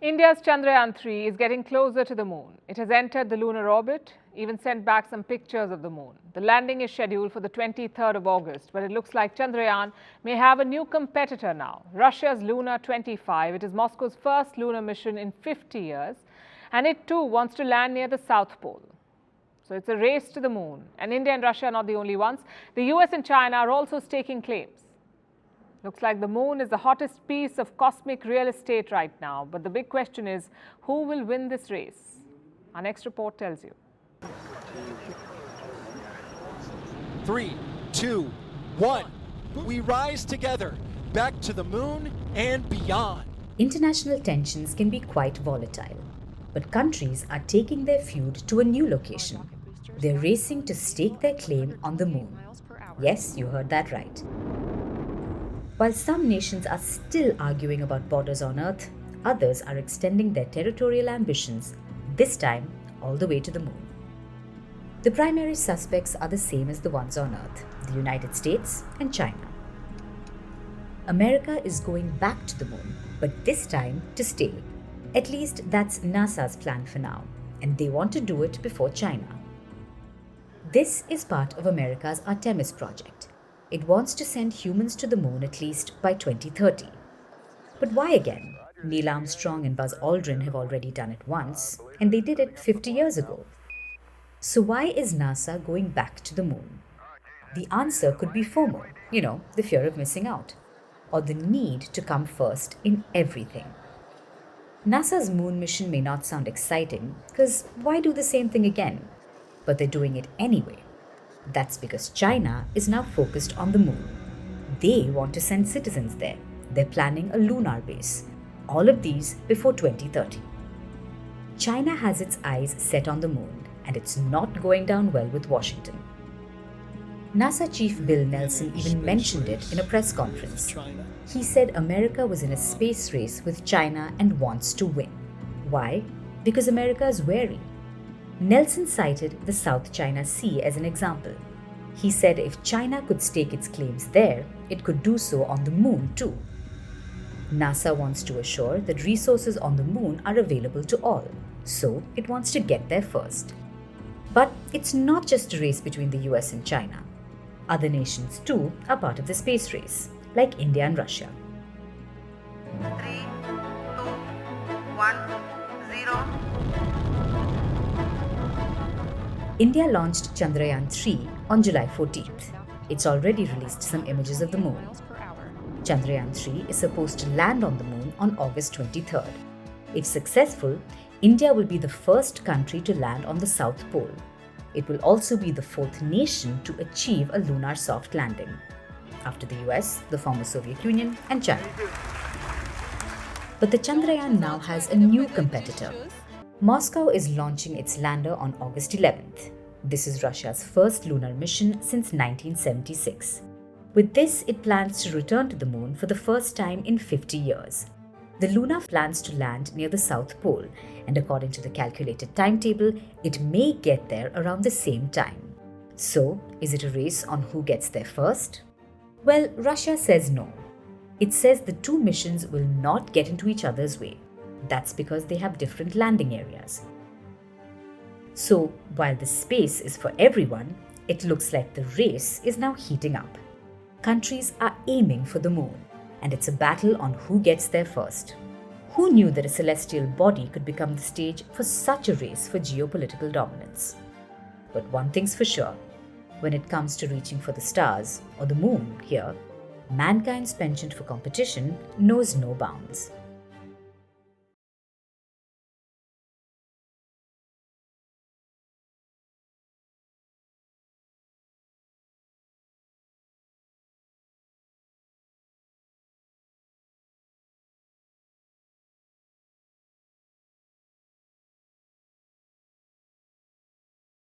India's Chandrayaan-3 is getting closer to the moon. It has entered the lunar orbit, even sent back some pictures of the moon. The landing is scheduled for the 23rd of August, but it looks like Chandrayaan may have a new competitor now. Russia's Luna-25. It is Moscow's first lunar mission in 50 years, and it too wants to land near the South Pole. So it's a race to the moon, and India and Russia are not the only ones. The US and China are also staking claims. Looks like the moon is the hottest piece of cosmic real estate right now. But the big question is, who will win this race? Our next report tells you. 3, 2, 1. We rise together, back to the moon and beyond. International tensions can be quite volatile, but countries are taking their feud to a new location. They're racing to stake their claim on the moon. Yes, you heard that right. While some nations are still arguing about borders on Earth, others are extending their territorial ambitions, this time all the way to the moon. The primary suspects are the same as the ones on Earth, the United States and China. America is going back to the moon, but this time to stay. At least that's NASA's plan for now, and they want to do it before China. This is part of America's Artemis project. It wants to send humans to the moon at least by 2030. But why again? Neil Armstrong and Buzz Aldrin have already done it once, and they did it 50 years ago. So why is NASA going back to the moon? The answer could be FOMO, the fear of missing out, or the need to come first in everything. NASA's moon mission may not sound exciting, because why do the same thing again? But they're doing it anyway. That's because China is now focused on the moon. They want to send citizens there. They're planning a lunar base. All of these before 2030. China has its eyes set on the moon, and it's not going down well with Washington. NASA Chief Bill Nelson even mentioned it in a press conference. He said America was in a space race with China and wants to win. Why? Because America is wary. Nelson cited the South China Sea as an example. He said if China could stake its claims there, it could do so on the moon too. NASA wants to assure that resources on the moon are available to all, so it wants to get there first. But it's not just a race between the US and China. Other nations too are part of the space race, like India and Russia. 3, 2, 1, 0. India launched Chandrayaan-3 on July 14th. It's already released some images of the moon. Chandrayaan-3 is supposed to land on the moon on August 23rd. If successful, India will be the first country to land on the South Pole. It will also be the fourth nation to achieve a lunar soft landing, after the US, the former Soviet Union, and China. But the Chandrayaan now has a new competitor. Moscow is launching its lander on August 11th. This is Russia's first lunar mission since 1976. With this, it plans to return to the moon for the first time in 50 years. The Luna plans to land near the South Pole, and according to the calculated timetable, it may get there around the same time. So, is it a race on who gets there first? Well, Russia says no. It says the two missions will not get into each other's way. That's because they have different landing areas. So, while the space is for everyone, it looks like the race is now heating up. Countries are aiming for the moon, and it's a battle on who gets there first. Who knew that a celestial body could become the stage for such a race for geopolitical dominance? But one thing's for sure, when it comes to reaching for the stars, or the moon here, mankind's penchant for competition knows no bounds.